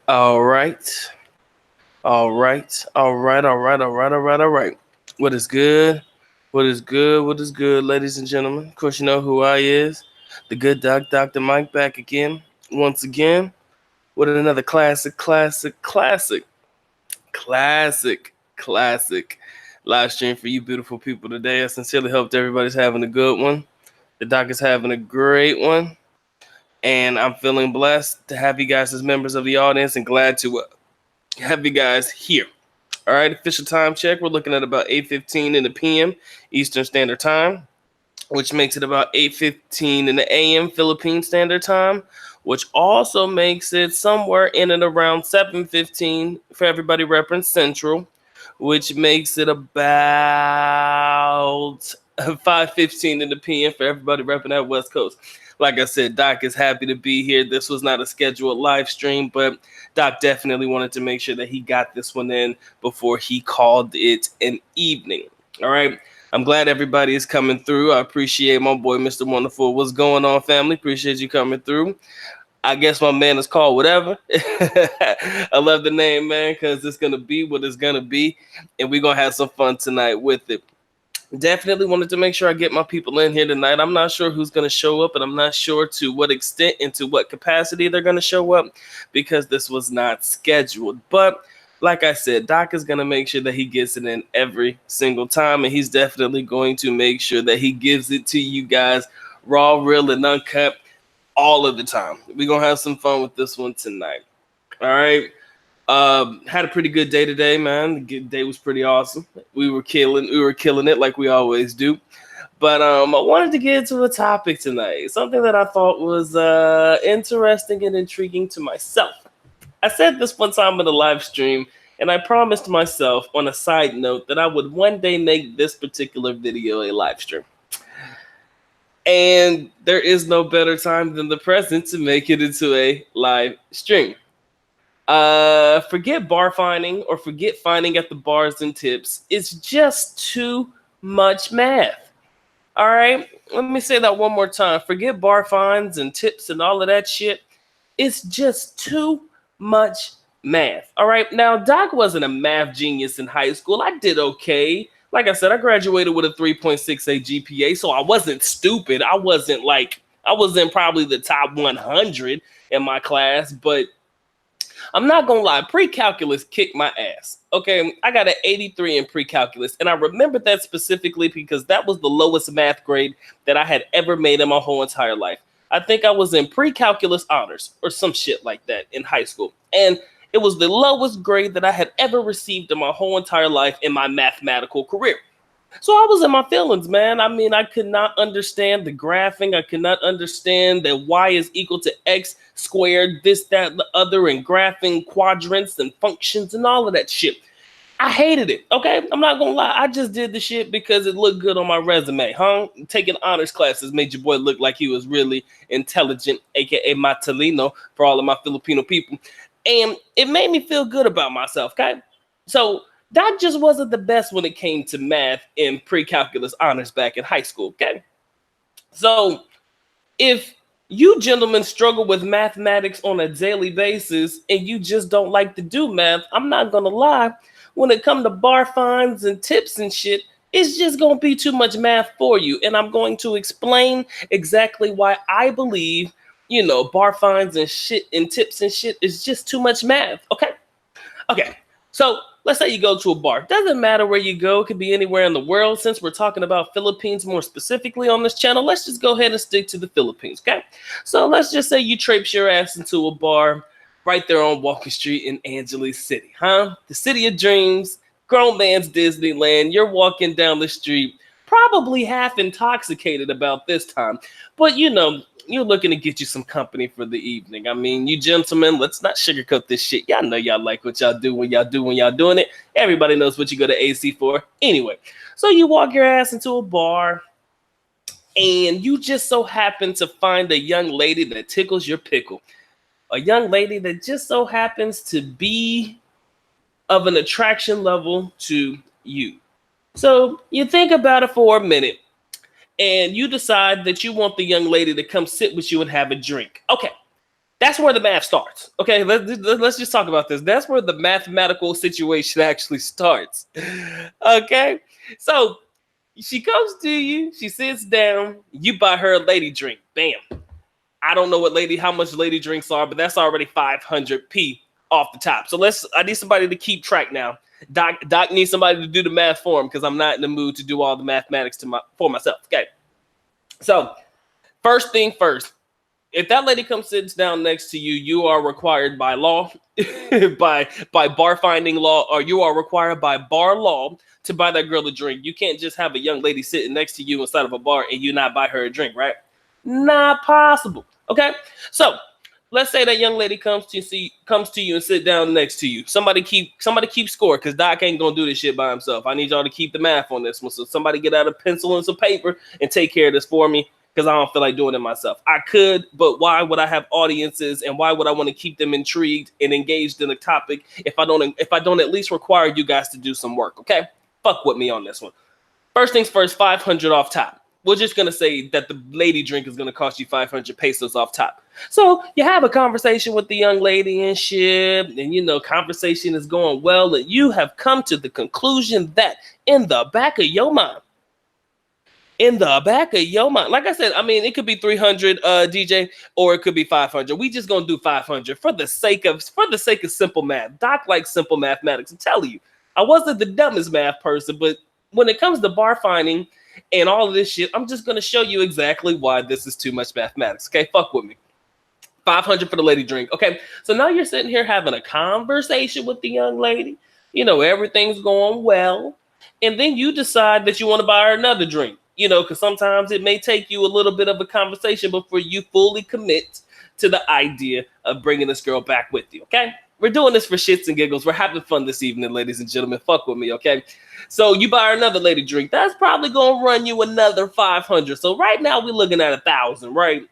All right. All right. All right. All right. All right. All right. All right. What is good? What is good? What is good, ladies and gentlemen? Of course, you know who I is. The good doc, Dr. Mike, back again. Once again, with another classic live stream for you beautiful people today. I sincerely hope that everybody's having a good one. The doc is having a great one. And I'm feeling blessed to have you guys as members of the audience and glad to have you guys here. All right, official time check. We're looking at about 8:15 in the p.m. Eastern Standard Time, which makes it about 8:15 in the a.m. Philippine Standard Time, which also makes it somewhere in and around 7:15 for everybody reference Central, which makes it about 5:15 in the p.m. for everybody repping that West Coast. Like I said, Doc is happy to be here. This was not a scheduled live stream, but Doc definitely wanted to make sure that he got this one in before he called it an evening. All right. I'm glad everybody is coming through. I appreciate my boy, Mr. Wonderful. What's going on, family? Appreciate you coming through. I guess my man is called whatever. I love the name, man, because it's going to be what it's going to be. And we're going to have some fun tonight with it. Definitely wanted to make sure I get my people in here tonight. I'm not sure who's going to show up, and I'm not sure to what extent and to what capacity they're going to show up because this was not scheduled. But like I said, Doc is going to make sure that he gets it in every single time, and he's definitely going to make sure that he gives it to you guys raw, real, and uncut all of the time. We're going to have some fun with this one tonight. All right. Had a pretty good day today, man. The day was pretty awesome. We were killing it like we always do. But I wanted to get into a topic tonight, something that I thought was interesting and intriguing to myself. I said this one time in a live stream, and I promised myself on a side note that I would one day make this particular video a live stream. And there is no better time than the present to make it into a live stream. Forget bar finding or forget finding at the bars and tips. It's just too much math. All right, let me say that one more time. Forget bar fines and tips and all of that shit. It's just too much math. All right, now Doc wasn't a math genius in high school. I did okay. Like I said, I graduated with a 3.68 GPA, so I wasn't stupid. I wasn't probably the top 100 in my class, but I'm not going to lie, pre-calculus kicked my ass. Okay, I got an 83 in pre-calculus, and I remember that specifically because that was the lowest math grade that I had ever made in my whole entire life. I think I was in pre-calculus honors or some shit like that in high school, and it was the lowest grade that I had ever received in my whole entire life in my mathematical career. So I was in my feelings, man. I mean, I could not understand the graphing. I could not understand that y is equal to x squared, this, that, the other, and graphing quadrants and functions and all of that shit. I hated it, okay? I'm not gonna lie. I just did the shit because it looked good on my resume, huh? Taking honors classes made your boy look like he was really intelligent, aka Matalino, for all of my Filipino people. And it made me feel good about myself, okay? So that just wasn't the best when it came to math in pre-calculus honors back in high school, okay? So if you gentlemen struggle with mathematics on a daily basis and you just don't like to do math, I'm not gonna lie, when it comes to bar fines and tips and shit, it's just gonna be too much math for you. And I'm going to explain exactly why I believe, bar fines and shit and tips and shit is just too much math, okay? Okay, so let's say you go to a bar. Doesn't matter where you go. It could be anywhere in the world. Since we're talking about Philippines more specifically on this channel, let's just go ahead and stick to the Philippines, okay? So let's just say you traipse your ass into a bar right there on Walker Street in Angeles City, huh? The city of dreams, grown man's Disneyland. You're walking down the street, probably half intoxicated about this time, but you're looking to get you some company for the evening. I mean, you gentlemen, let's not sugarcoat this shit. Y'all know y'all like what y'all do when y'all doing it. Everybody knows what you go to AC for. Anyway, so you walk your ass into a bar and you just so happen to find a young lady that tickles your pickle. A young lady that just so happens to be of an attraction level to you. So you think about it for a minute. And you decide that you want the young lady to come sit with you and have a drink. Okay, That's where the math starts. Okay, let's just talk about this. That's where the mathematical situation actually starts. Okay, so she comes to you, she sits down, you buy her a lady drink. Bam. I don't know how much lady drinks are, but that's already 500p off the top. So I need somebody to keep track now. Doc needs somebody to do the math for him because I'm not in the mood to do all the mathematics for myself. Okay. So first thing first, if that lady sits down next to you, you are required by law, by bar finding law, or you are required by bar law to buy that girl a drink. You can't just have a young lady sitting next to you inside of a bar and you not buy her a drink, right? Not possible. Okay, so let's say that young lady comes to you and sit down next to you. Somebody keep score because Doc ain't gonna do this shit by himself. I need y'all to keep the math on this one. So somebody get out a pencil and some paper and take care of this for me because I don't feel like doing it myself. I could, but why would I have audiences and why would I want to keep them intrigued and engaged in a topic if I don't at least require you guys to do some work? Okay, fuck with me on this one. First things first, 500 off top. We're just going to say that the lady drink is going to cost you 500 pesos off top. So you have a conversation with the young lady and shit, and conversation is going well, and you have come to the conclusion that in the back of your mind, like I said, I mean, it could be 300 DJ, or it could be 500. We just going to do 500 for the sake of simple math. Doc likes simple mathematics. I'm telling you, I wasn't the dumbest math person, but when it comes to bar finding and all of this shit, I'm just going to show you exactly why this is too much mathematics. Okay, fuck with me. 500 for the lady drink. Okay, so now you're sitting here having a conversation with the young lady. Everything's going well. And then you decide that you want to buy her another drink. Because sometimes it may take you a little bit of a conversation before you fully commit to the idea of bringing this girl back with you. Okay, we're doing this for shits and giggles. We're having fun this evening, ladies and gentlemen. Fuck with me, okay? So you buy her another lady drink. That's probably going to run you another 500. So right now we're looking at 1,000, right?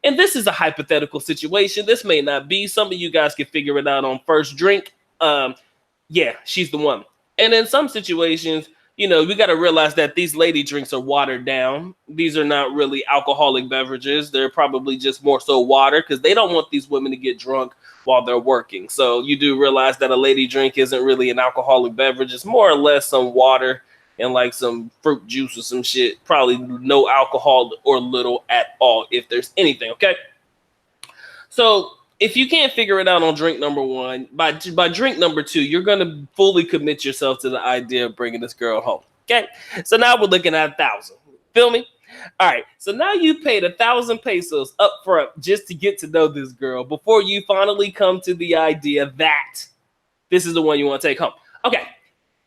And this is a hypothetical situation. This may not be. Some of you guys can figure it out on first drink. Yeah, she's the one. And in some situations, we got to realize that these lady drinks are watered down. These are not really alcoholic beverages. They're probably just more so water because they don't want these women to get drunk while they're working. So you do realize that a lady drink isn't really an alcoholic beverage. It's more or less some water and like some fruit juice or some shit. Probably no alcohol or little at all, if there's anything, okay? So if you can't figure it out on drink number one, by drink number two, you're going to fully commit yourself to the idea of bringing this girl home, okay? So now we're looking at 1,000. Feel me? All right, so now you paid 1,000 pesos up front just to get to know this girl before you finally come to the idea that this is the one you want to take home. Okay,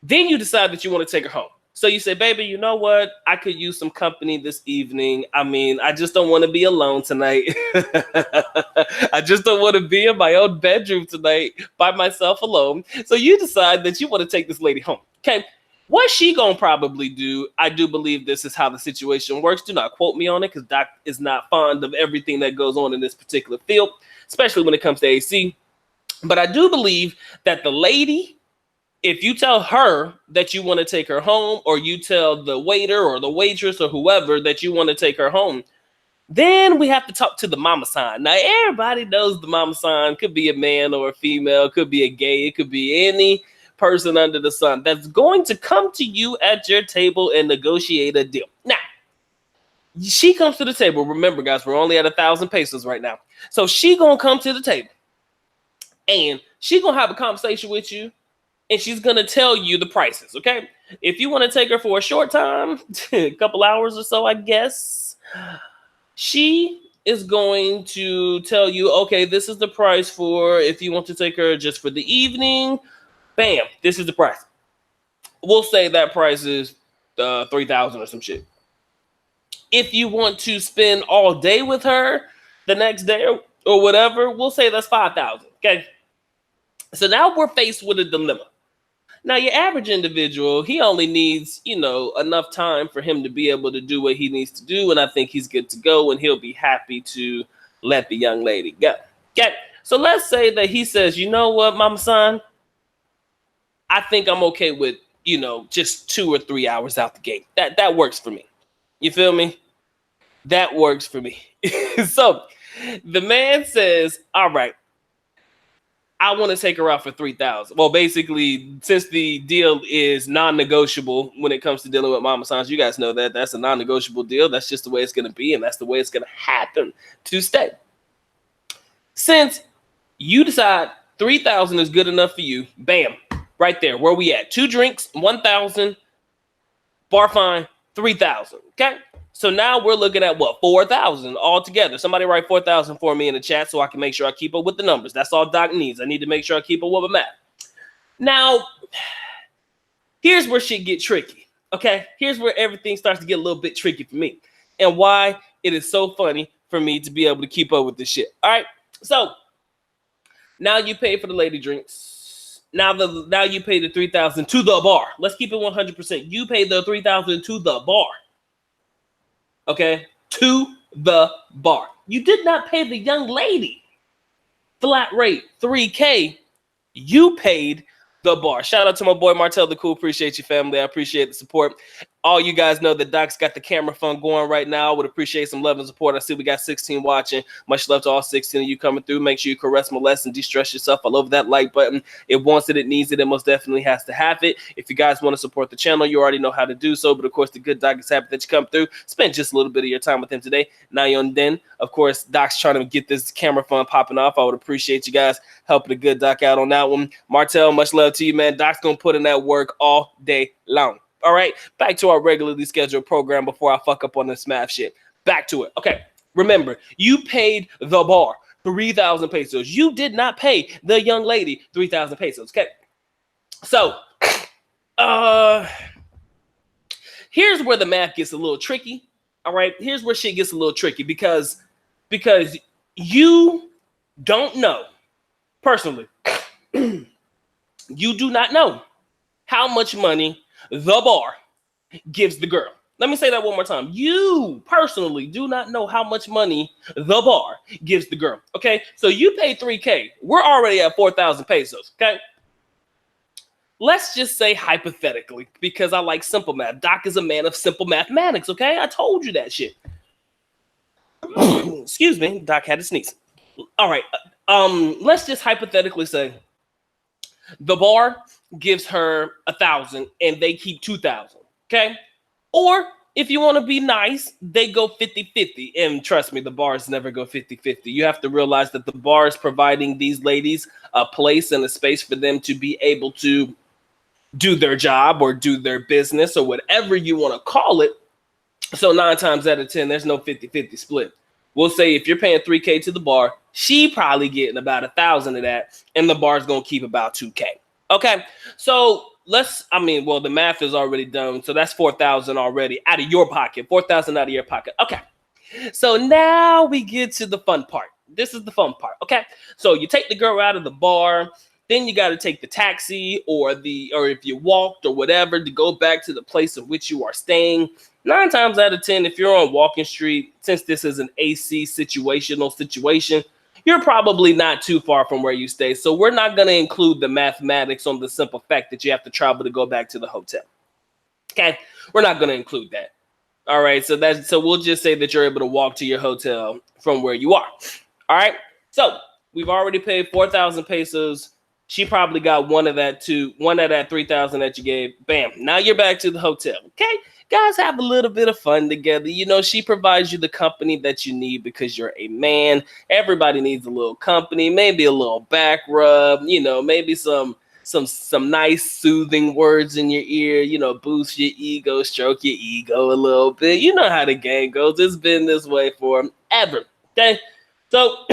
then you decide that you want to take her home. So you say, baby, you know what? I could use some company this evening. I mean, I just don't want to be alone tonight. I just don't want to be in my own bedroom tonight by myself alone. So you decide that you want to take this lady home. Okay. What she gonna probably do, I do believe this is how the situation works. Do not quote me on it because Doc is not fond of everything that goes on in this particular field, especially when it comes to AC. But I do believe that the lady, if you tell her that you want to take her home, or you tell the waiter or the waitress or whoever that you want to take her home, then we have to talk to the mama sign. Now, everybody knows the mama sign. Could be a man or a female, could be a gay, it could be any person under the sun that's going to come to you at your table and negotiate a deal. Now, she comes to the table. Remember, guys, we're only at 1,000 pesos right now. So she gonna come to the table and she gonna have a conversation with you, and she's gonna tell you the prices. Okay, if you want to take her for a short time, a couple hours or so, I guess, she is going to tell you, okay, this is the price for if you want to take her just for the evening. Bam, this is the price. We'll say that price is 3,000 or some shit. If you want to spend all day with her the next day or whatever, we'll say that's 5,000. Okay. So now we're faced with a dilemma. Now, your average individual, he only needs, enough time for him to be able to do what he needs to do. And I think he's good to go, and he'll be happy to let the young lady go. Okay. So let's say that he says, you know what, mama son, I think I'm okay with, just 2 or 3 hours out the gate. That works for me. You feel me? That works for me. So The man says, all right, I want to take her out for $3,000. Well, basically, since the deal is non-negotiable when it comes to dealing with mama signs, you guys know that that's a non-negotiable deal. That's just the way it's going to be, and that's the way it's going to happen to stay. Since you decide $3,000 is good enough for you, bam, right there. Where we at? 2 drinks, $1,000, bar fine, $3,000. Okay. So now we're looking at what? $4,000 altogether. Somebody write 4,000 for me in the chat so I can make sure I keep up with the numbers. That's all Doc needs. I need to make sure I keep up with my math. Now, here's where shit get tricky. Okay, here's where everything starts to get a little bit tricky for me, and why it is so funny for me to be able to keep up with this shit. All right, so now you pay for the lady drinks. Now you pay the $3,000 to the bar. Let's keep it 100%. You pay the $3,000 to the bar. Okay, to the bar. You did not pay the young lady flat rate $3K. You paid the bar. Shout out to my boy Martell the Cool. Appreciate you, family. I appreciate the support. All you guys know that Doc's got the camera fund going right now. I would appreciate some love and support. I see we got 16 watching. Much love to all 16 of you coming through. Make sure you caress, molest, and de-stress yourself. I love that like button. It wants it, it needs it, it most definitely has to have it. If you guys want to support the channel, you already know how to do so. But of course, the good Doc is happy that you come through. Spend just a little bit of your time with him today. Now you're on then. Of course, Doc's trying to get this camera fund popping off. I would appreciate you guys helping the good Doc out on that one. Martell, much love to you, man. Doc's going to put in that work all day long. All right, back to our regularly scheduled program before I fuck up on this math shit. Back to it. Okay, remember, you paid the bar 3,000 pesos. You did not pay the young lady 3,000 pesos. Okay, so here's where the math gets a little tricky. All right, here's where shit gets a little tricky because you don't know personally. You do not know how much money the bar gives the girl. Let me say that one more time. You personally do not know how much money the bar gives the girl. Okay, so you pay $3K. We're already at 4,000 pesos. Okay, let's just say hypothetically, because I like simple math. Doc is a man of simple mathematics. Okay, I told you that shit. Excuse me, Doc had to sneeze. All right, let's just hypothetically say the bar gives her 1,000 and they keep 2,000. Okay, or if you want to be nice, they go 50-50. And trust me, the bars never go 50-50. You have to realize that the bar is providing these ladies a place and a space for them to be able to do their job or do their business or whatever you want to call it. So 9 times out of 10, there's no 50-50 split. We'll say if you're paying $3K to the bar, she probably getting about 1,000 of that, and the bar's going to keep about 2K. Okay, so the math is already done. So that's 4,000 already out of your pocket. 4,000 out of your pocket. Okay, so now we get to the fun part. This is the fun part. Okay, so you take the girl out of the bar. Then you got to take the taxi or if you walked or whatever to go back to the place in which you are staying. 9 times out of 10, if you're on Walking Street, since this is an AC situation, you're probably not too far from where you stay. So we're not going to include the mathematics on the simple fact that you have to travel to go back to the hotel. Okay, we're not going to include that. All right, so we'll just say that you're able to walk to your hotel from where you are. All right, so we've already paid 4,000 pesos. She probably got one of that 3,000 that you gave. Bam. Now you're back to the hotel. Okay. Guys, have a little bit of fun together. You know, she provides you the company that you need because you're a man. Everybody needs a little company, maybe a little back rub, you know, maybe some nice soothing words in your ear, you know, boost your ego, stroke your ego a little bit. You know how the game goes. It's been this way forever. Okay. So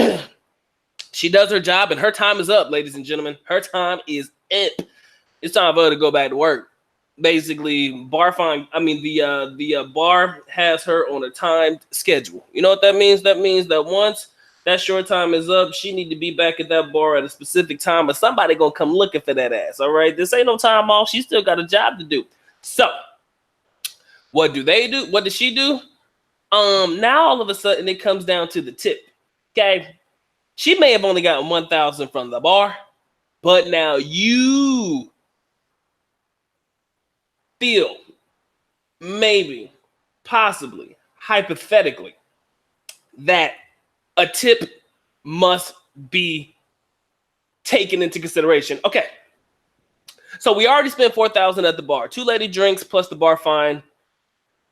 she does her job and her time is up, ladies and gentlemen. Her time is up. It's time for her to go back to work. Basically, the bar has her on a timed schedule. You know what that means? That means that once that short time is up, she need to be back at that bar at a specific time, or somebody gonna come looking for that ass. All right, this ain't no time off. She still got a job to do. So, what do they do? What does she do? Now all of a sudden it comes down to the tip. Okay, she may have only gotten 1,000 from the bar, but now you feel, maybe, possibly, hypothetically, that a tip must be taken into consideration. Okay. So we already spent $4,000 at the bar. 2 lady drinks plus the bar fine,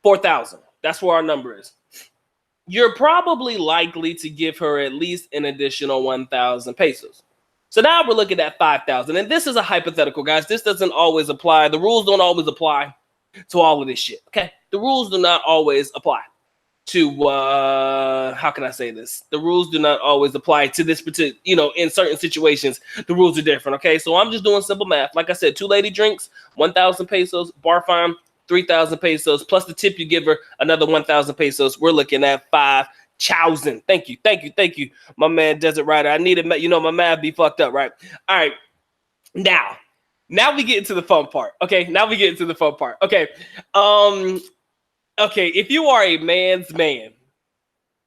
$4,000. That's where our number is. You're probably likely to give her at least an additional 1,000 pesos. So now we're looking at 5,000. And this is a hypothetical, guys. This doesn't always apply. The rules don't always apply to all of this shit. Okay. The rules do not always apply to, how can I say this? The rules do not always apply to this particular, in certain situations, the rules are different. Okay. So I'm just doing simple math. Like I said, 2 lady drinks, 1,000 pesos, bar fine, 3,000 pesos, plus the tip you give her, another 1,000 pesos. We're looking at 5,000. Thank you. My man Desert Rider. I needed, my math be fucked up, right? All right. Now we get into the fun part. Okay. Okay, if you are a man's man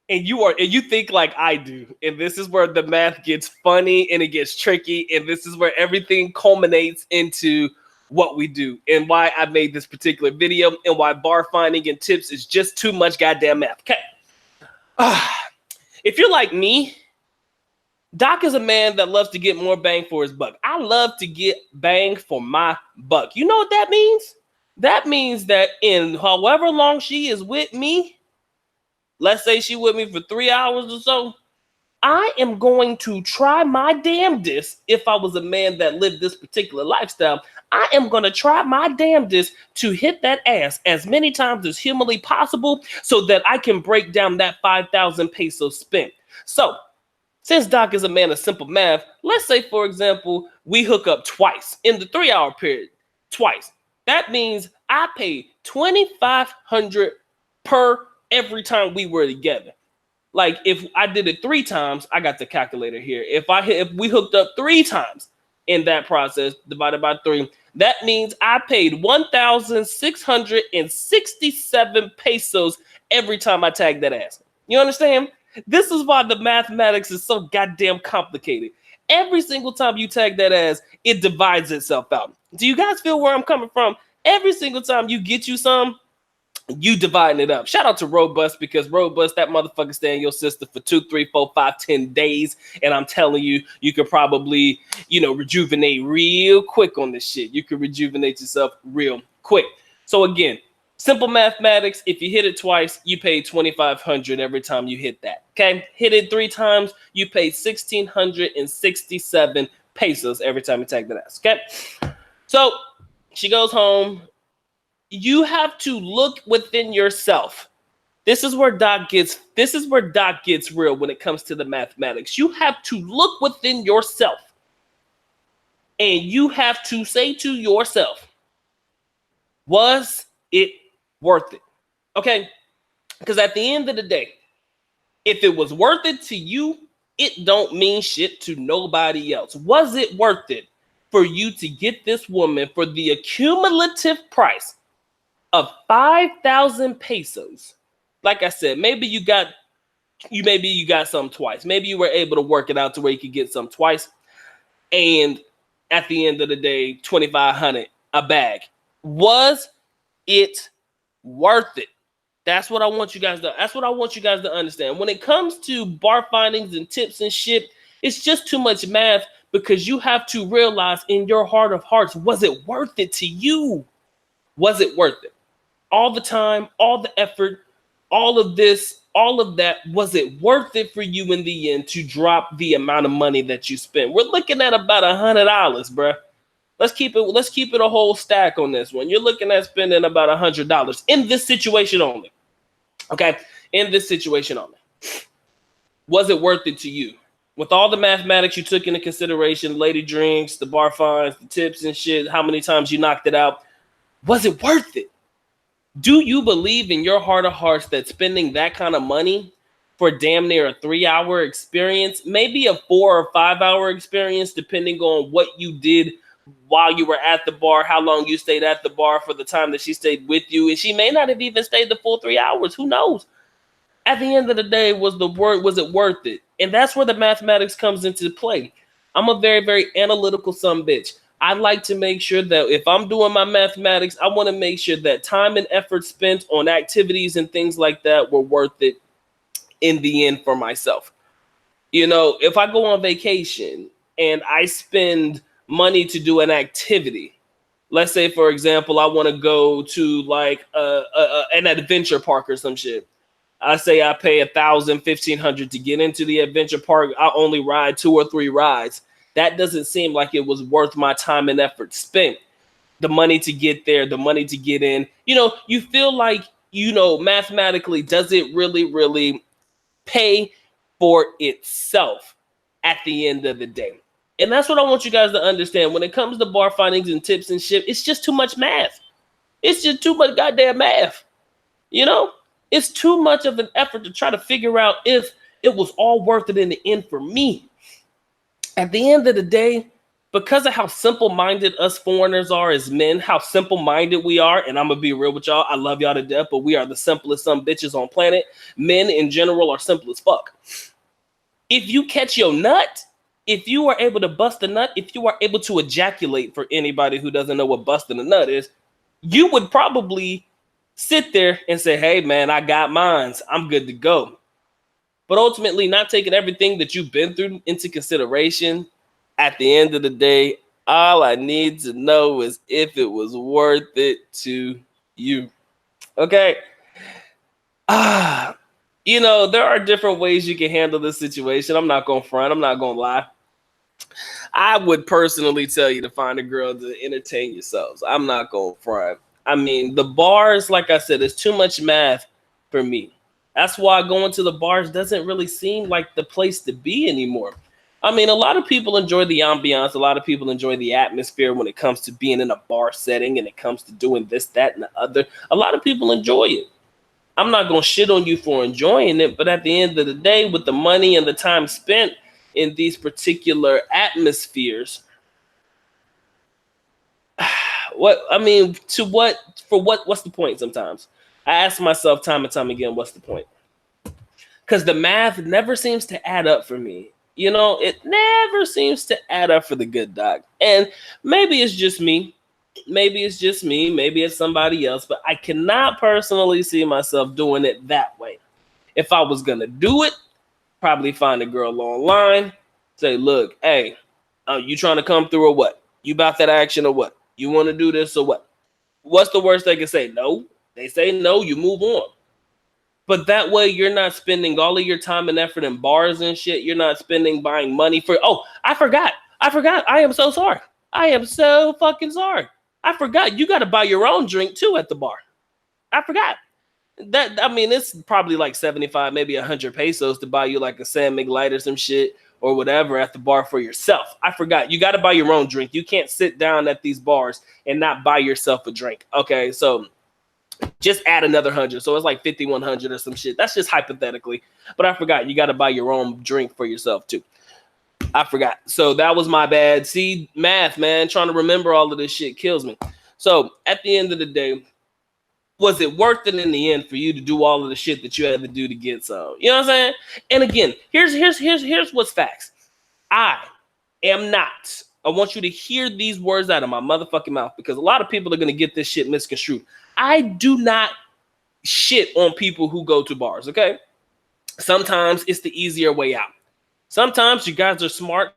and you think like I do, and this is where the math gets funny and it gets tricky, and this is where everything culminates into what we do and why I made this particular video and why bar finding and tips is just too much goddamn math. Okay. If you're like me, Doc is a man that loves to get more bang for his buck. I love to get bang for my buck. You know what that means? That means that in however long she is with me, let's say she with me for 3 hours or so, I am going to try my damnedest. If I was a man that lived this particular lifestyle, I am going to try my damnedest to hit that ass as many times as humanly possible so that I can break down that 5,000 pesos spent. So, since Doc is a man of simple math, let's say, for example, we hook up twice in the 3-hour period, twice. That means I paid 2,500 per every time we were together. Like if I did it 3 times, I got the calculator here. If we hooked up 3 times in that process divided by 3, that means I paid 1,667 pesos every time I tagged that ass. You understand? This is why the mathematics is so goddamn complicated. Every single time you tag that ass, it divides itself out. Do you guys feel where I'm coming from? Every single time you get you some, you dividing it up. Shout out to Robust, because Robust, that motherfucker stay in your system for 2, 3, 4, 5, 10 days. And I'm telling you, you could probably, rejuvenate real quick on this shit. You could rejuvenate yourself real quick. So again, simple mathematics. If you hit it twice, you pay 2,500 every time you hit that. Okay. Hit it 3 times, you pay 1,667 pesos every time you tag that ass. Okay. So she goes home. You have to look within yourself. This is where Doc gets real when it comes to the mathematics. You have to look within yourself. And you have to say to yourself, was it worth it? Okay? Because at the end of the day, if it was worth it to you, it don't mean shit to nobody else. Was it worth it for you to get this woman for the accumulative price of 5,000 pesos? Like I said, maybe you got some twice. Maybe you were able to work it out to where you could get some twice. And at the end of the day, 2,500 a bag. Was it worth it? That's what I want you guys to understand. When it comes to bar findings and tips and shit, it's just too much math, because you have to realize in your heart of hearts, was it worth it to you? Was it worth it? All the time, all the effort, all of this, all of that, was it worth it for you in the end to drop the amount of money that you spent? We're looking at about $100, bruh. Let's keep it a whole stack on this one. You're looking at spending about $100 in this situation only. Okay, in this situation only. Was it worth it to you? With all the mathematics you took into consideration, lady drinks, the bar fines, the tips and shit, how many times you knocked it out, was it worth it? Do you believe in your heart of hearts that spending that kind of money for damn near a 3-hour experience, maybe a 4 or 5-hour experience, depending on what you did while you were at the bar, how long you stayed at the bar for the time that she stayed with you, and she may not have even stayed the full 3 hours. Who knows? At the end of the day, was it worth it? And that's where the mathematics comes into play. I'm a very, very analytical son bitch. I like to make sure that if I'm doing my mathematics, I want to make sure that time and effort spent on activities and things like that were worth it in the end for myself. You know, if I go on vacation and I spend money to do an activity, let's say, for example, I want to go to like an adventure park or some shit. I say I pay 1,000, 1,500 to get into the adventure park. I only ride 2 or 3 rides. That doesn't seem like it was worth my time and effort spent. The money to get there, the money to get in. You know, you feel like, you know, mathematically, does it really pay for itself at the end of the day? And that's what I want you guys to understand. When it comes to bar findings and tips and shit, it's just too much math. It's just too much goddamn math. You know, it's too much of an effort to try to figure out if it was all worth it in the end for me. At the end of the day, because of how simple-minded us foreigners are as men, how simple-minded we are, and I'm going to be real with y'all, I love y'all to death, but we are the simplest some bitches on planet. Men in general are simple as fuck. If you catch your nut, if you are able to bust a nut, if you are able to ejaculate, for anybody who doesn't know what busting a nut is, you would probably sit there and say, hey, man, I got mines. I'm good to go. But ultimately, not taking everything that you've been through into consideration, at the end of the day, all I need to know is if it was worth it to you. Okay? You know, there are different ways you can handle this situation. I'm not going to front. I'm not going to lie. I would personally tell you to find a girl to entertain yourselves. I'm not going to front. I mean, the bars, like I said, it's too much math for me. That's why going to the bars doesn't really seem like the place to be anymore. I mean, a lot of people enjoy the ambiance. A lot of people enjoy the atmosphere when it comes to being in a bar setting and it comes to doing this, that, and the other. A lot of people enjoy it. I'm not going to shit on you for enjoying it, but at the end of the day, with the money and the time spent in these particular atmospheres, what's the point sometimes? I ask myself time and time again, what's the point? Because the math never seems to add up for me. You know, it never seems to add up for the good doc. And maybe it's just me. Maybe it's just me. Maybe it's somebody else. But I cannot personally see myself doing it that way. If I was going to do it, probably find a girl online. Say, look, hey, you trying to come through or what? You about that action or what? You want to do this or what? What's the worst they can say? No. They say no, you move on. But that way, you're not spending all of your time and effort in bars and shit. You're not spending buying money for. Oh, I forgot. I am so sorry. I am so fucking sorry. I forgot. You got to buy your own drink too at the bar. I forgot. That, I mean, it's probably like 75, maybe 100 pesos to buy you like a San Mig Light or some shit or whatever at the bar for yourself. I forgot. You got to buy your own drink. You can't sit down at these bars and not buy yourself a drink. Okay, so just add another 100. So it's like 5,100 or some shit. That's just hypothetically. But I forgot. You got to buy your own drink for yourself too. I forgot. So that was my bad. See, math, man. Trying to remember all of this shit kills me. So at the end of the day, was it worth it in the end for you to do all of the shit that you had to do to get some? You know what I'm saying? And again, here's what's facts. I am not. I want you to hear these words out of my motherfucking mouth because a lot of people are going to get this shit misconstrued. I do not shit on people who go to bars, okay? Sometimes it's the easier way out. Sometimes you guys are smart.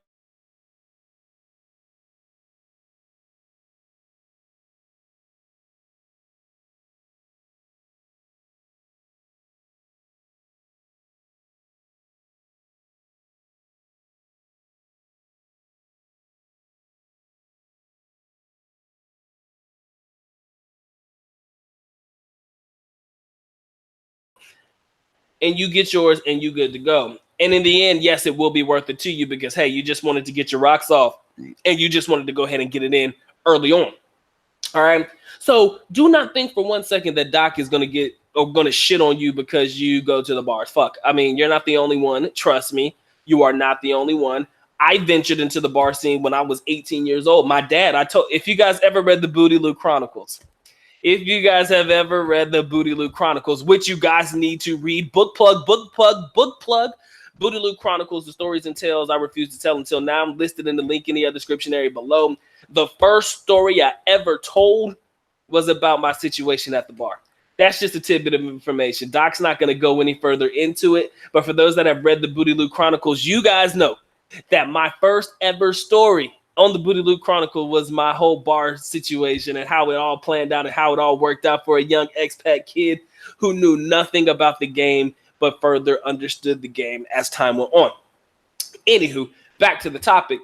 And you get yours and you good to go. And in the end, yes, it will be worth it to you because, hey, you just wanted to get your rocks off and you just wanted to go ahead and get it in early on. All right. So do not think for 1 second that Doc is going to shit on you because you go to the bars. Fuck. I mean, you're not the only one. Trust me. You are not the only one. I ventured into the bar scene when I was 18 years old. My dad, if you guys ever read the BOOTYLOO Chronicles, if you guys have ever read the BOOTYLOO Chronicles, which you guys need to read, book plug, BOOTYLOO Chronicles, the stories and tales I refuse to tell until now. I'm listed in the link in the description area below. The first story I ever told was about my situation at the bar. That's just a tidbit of information. Doc's not going to go any further into it. But for those that have read the BOOTYLOO Chronicles, you guys know that my first ever story on the BOOTYLOO Chronicle was my whole bar situation and how it all planned out and how it all worked out for a young expat kid who knew nothing about the game but further understood the game as time went on. Anywho, back to the topic.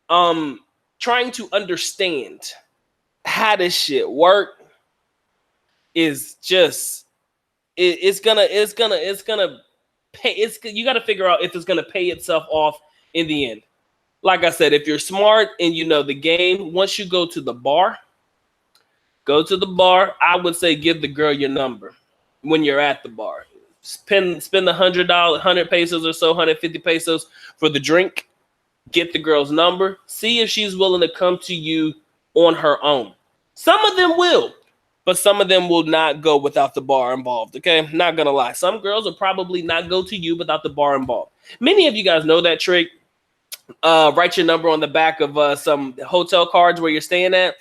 Trying to understand how this shit work is just it's gonna pay. You got to figure out if it's gonna pay itself off in the end. Like I said, if you're smart and you know the game, once you go to the bar, I would say give the girl your number when you're at the bar. Spend $100, 100 pesos or so, 150 pesos for the drink. Get the girl's number. See if she's willing to come to you on her own. Some of them will, but some of them will not go without the bar involved. Okay, not gonna lie. Some girls will probably not go to you without the bar involved. Many of you guys know that trick. Write your number on the back of some hotel cards where you're staying at.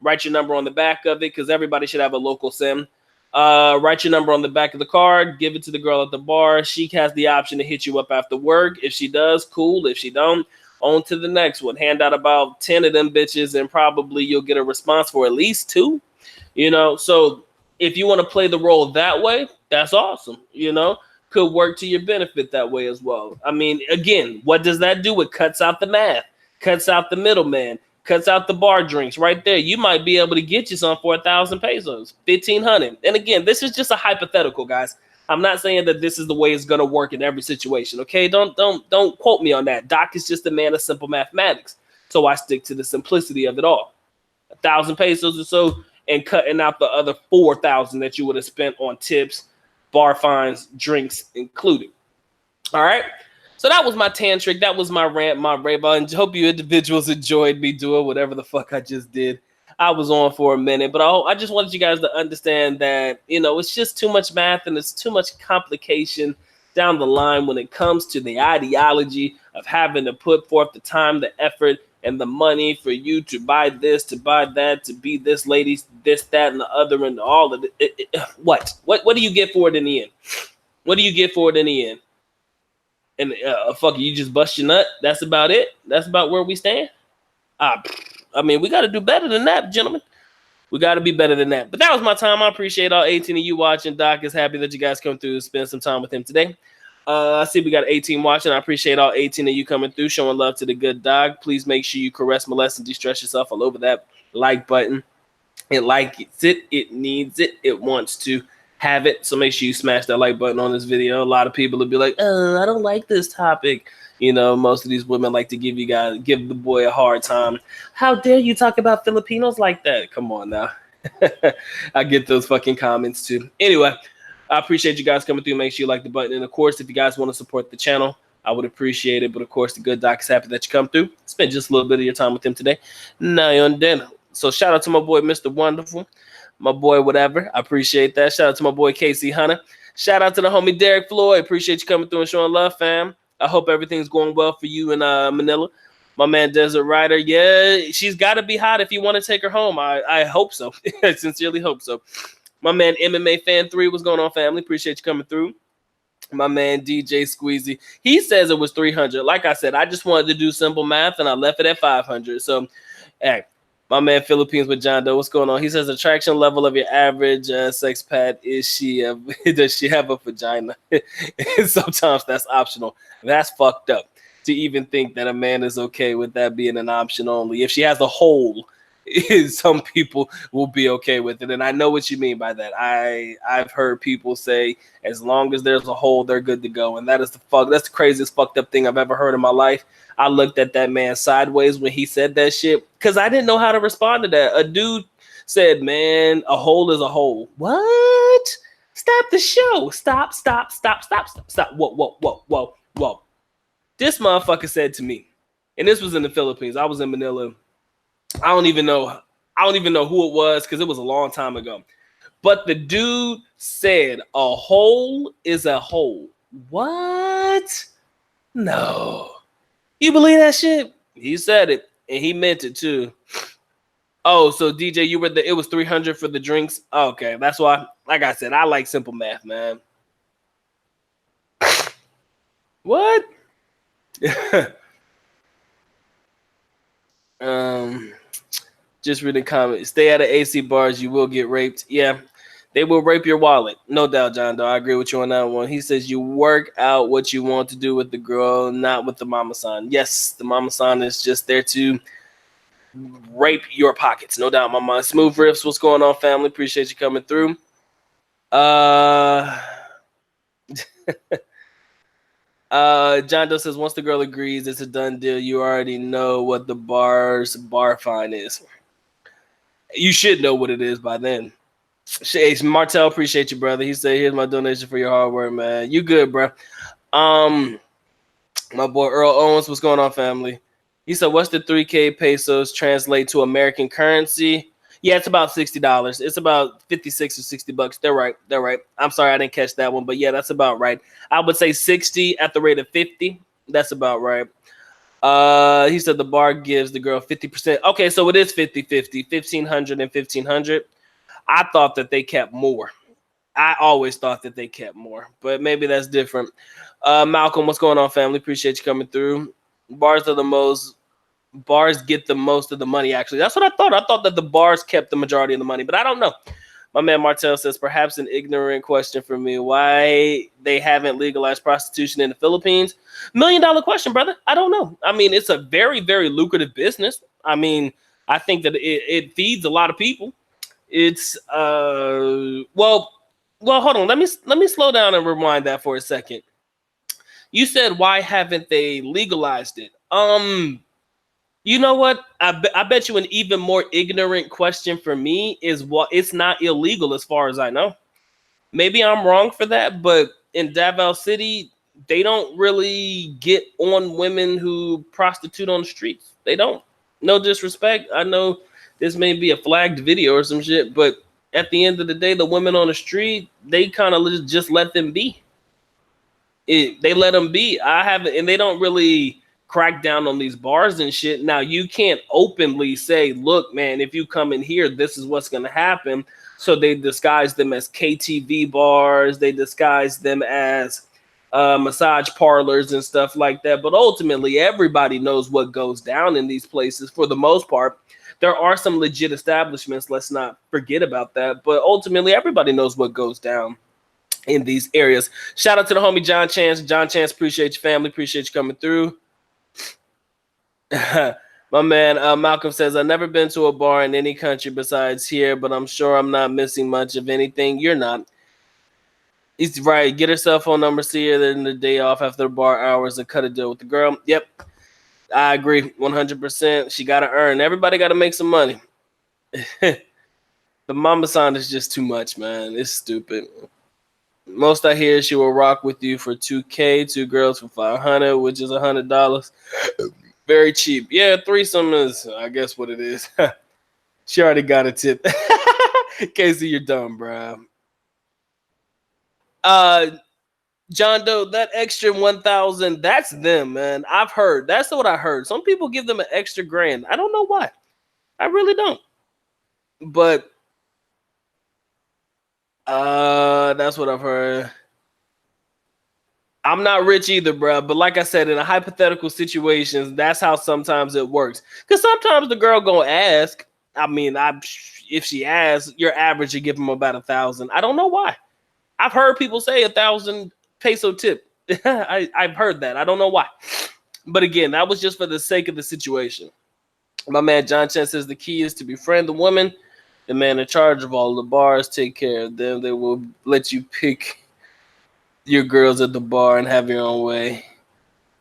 Write your number on the back of it because everybody should have a local SIM. Write your number on the back of the card. Give it to the girl at the bar. She has the option to hit you up after work. If she does, cool. If she don't, on to the next one. Hand out about 10 of them bitches and probably you'll get a response for at least 2. You know, so if you want to play the role that way, that's awesome. You know, could work to your benefit that way as well. I mean, again, what does that do? It cuts out the math, cuts out the middleman, cuts out the bar drinks right there. You might be able to get you some for 1,000 pesos, 1,500. And again, this is just a hypothetical, guys. I'm not saying that this is the way it's going to work in every situation. Okay, don't quote me on that. Doc is just a man of simple mathematics, so I stick to the simplicity of it all. 1,000 pesos or so, and cutting out the other 4,000 that you would have spent on tips, bar fines, drinks included. All right. So that was my tantric. That was my rant, my rave. I hope you individuals enjoyed me doing whatever the fuck I just did. I was on for a minute, but I just wanted you guys to understand that, you know, it's just too much math and it's too much complication down the line when it comes to the ideology of having to put forth the time, the effort, and the money for you to buy this, to buy that, to be this lady, this, that, and the other, and all of it. What do you get for it in the end? What do you get for it in the end? And fuck, you just bust your nut. That's about it. That's about where we stand. I mean, we got to do better than that, gentlemen. We got to be better than that. But that was my time. I appreciate all 18 of you watching. Doc is happy that you guys come through and spend some time with him today. I see we got 18 watching. I appreciate all 18 of you coming through, showing love to the good dog. Please make sure you caress, molest, and de-stress yourself all over that like button. It likes it. It needs it. It wants to have it. So make sure you smash that like button on this video. A lot of people will be like, I don't like this topic. You know, most of these women like to give the boy a hard time. How dare you talk about Filipinos like that? Come on now. I get those fucking comments too. Anyway, I appreciate you guys coming through. Make sure you like the button. And of course, if you guys want to support the channel, I would appreciate it. But of course, the good doc is happy that you come through. Spend just a little bit of your time with him today. Now you're on dinner. So shout out to my boy, Mr. Wonderful. My boy, whatever. I appreciate that. Shout out to my boy, Casey Hunter. Shout out to the homie, Derek Floyd. Appreciate you coming through and showing love, fam. I hope everything's going well for you in Manila. My man, Desert Rider. Yeah, she's got to be hot if you want to take her home. I hope so. I sincerely hope so. My man, MMA Fan 3. What's going on, family? Appreciate you coming through. My man, DJ Squeezy. He says it was 300. Like I said, I just wanted to do simple math, and I left it at 500. So, hey, my man, Philippines with John Doe. What's going on? He says attraction level of your average sex pet. Does she have a vagina? Sometimes that's optional. That's fucked up to even think that a man is okay with that being an option only. If she has a hole, some people will be okay with it. And I know what you mean by that. I've heard people say as long as there's a hole, they're good to go. And that's the craziest fucked up thing I've ever heard in my life. I looked at that man sideways when he said that shit because I didn't know how to respond to that. A dude said, man, a hole is a hole. What? Stop the show. Stop. Whoa. This motherfucker said to me, and this was in the Philippines. I was in Manila. I don't even know who it was because it was a long time ago. But the dude said a hole is a hole. What? No. You believe that shit? He said it, and he meant it too. Oh, so DJ, it was 300 for the drinks? Oh, okay, that's why. like I said, I like simple math, man. What? Just reading comments. Stay out of AC bars, you will get raped. Yeah, they will rape your wallet. No doubt, John Doe. I agree with you on that one. He says you work out what you want to do with the girl, not with the mama san. Yes, the mama san is just there to rape your pockets. No doubt, my mind. Smooth Riffs, what's going on, family? Appreciate you coming through. John Doe says once the girl agrees, it's a done deal. You already know what the bar fine is. You should know what it is by then. Martel, appreciate you, brother. He said, "Here's my donation for your hard work, man. You good, bro?" My boy Earl Owens, what's going on, family? He said, "What's the 3K pesos translate to American currency?" Yeah, it's about $60. It's about 56 or $60. They're right. They're right. I'm sorry I didn't catch that one, but yeah, that's about right. I would say 60 at the rate of 50. That's about right. He said the bar gives the girl 50%. Okay, so it is 50-50, 1,500 and 1,500. I thought that they kept more. I always thought that they kept more, but maybe that's different. Malcolm, what's going on, family? Appreciate you coming through. Bars get the most of the money, actually. That's what I thought. I thought that the bars kept the majority of the money, but I don't know. My man Martel says, perhaps an ignorant question for me. Why they haven't legalized prostitution in the Philippines? $1 million question, brother. I don't know. I mean, it's a very, very lucrative business. I mean, I think that it feeds a lot of people. It's well, hold on. Let me slow down and rewind that for a second. You said, why haven't they legalized it? You know what? I bet you an even more ignorant question for me is what it's not illegal as far as I know. Maybe I'm wrong for that, but in Davao City, they don't really get on women who prostitute on the streets. They don't. No disrespect. I know this may be a flagged video or some shit, but at the end of the day, the women on the street, they kind of just let them be. They let them be. And they don't really crack down on these bars and shit. Now, you can't openly say, look, man, if you come in here, this is what's going to happen. So they disguise them as KTV bars. They disguise them as massage parlors and stuff like that. But ultimately, everybody knows what goes down in these places for the most part. There are some legit establishments. Let's not forget about that. But ultimately, everybody knows what goes down in these areas. Shout out to the homie John Chance. John Chance, appreciate your family. Appreciate you coming through. My man Malcolm says, I've never been to a bar in any country besides here, but I'm sure I'm not missing much of anything. You're not. He's right. Get her cell phone number, see her in the day off after the bar hours and cut a deal with the girl. Yep. I agree 100%. She got to earn. Everybody got to make some money. The mama san is just too much, man. It's stupid. Most I hear, she will rock with you for $2K, 2 girls for $500, which is $100. Very cheap. Yeah, threesome is, I guess, what it is. She already got a tip. Casey, you're dumb, bro. John Doe, that extra 1,000, that's them, man. I've heard. That's what I heard. Some people give them an extra grand. I don't know why. I really don't. But that's what I've heard. I'm not rich either, bro. But like I said, in a hypothetical situations, that's how sometimes it works. Because sometimes the girl gonna ask. I mean, if she asks, your average, you give them about 1,000. I don't know why. I've heard people say 1,000 peso tip. I've heard that. I don't know why. But again, that was just for the sake of the situation. My man John Chen says the key is to befriend the woman. The man in charge of all the bars, take care of them. They will let you pick your girls at the bar and have your own way.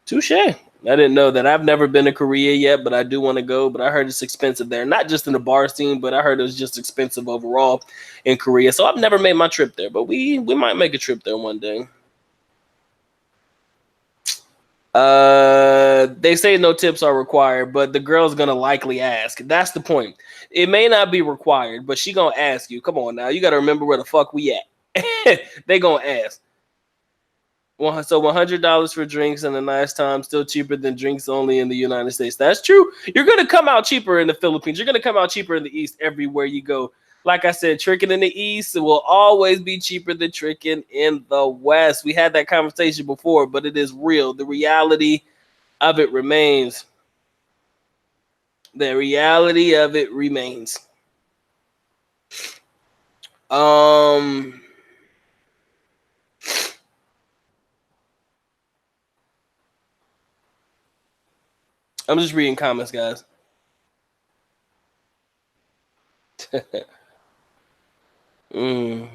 Touche. I didn't know that. I've never been to Korea yet, but I do want to go. But I heard it's expensive there. Not just in the bar scene, but I heard it was just expensive overall in Korea. So I've never made my trip there, but we might make a trip there one day. They say no tips are required, but the girl's gonna likely ask. That's the point. It may not be required, but she gonna ask you. Come on now, you gotta remember where the fuck we at. They gonna ask. So $100 for drinks and a nice time, still cheaper than drinks only in the United States. That's true. You're gonna come out cheaper in the Philippines. You're gonna come out cheaper in the East everywhere you go. Like I said, tricking in the East will always be cheaper than tricking in the West. We had that conversation before, but it is real. The reality of it remains. The reality of it remains. I'm just reading comments, guys. mm.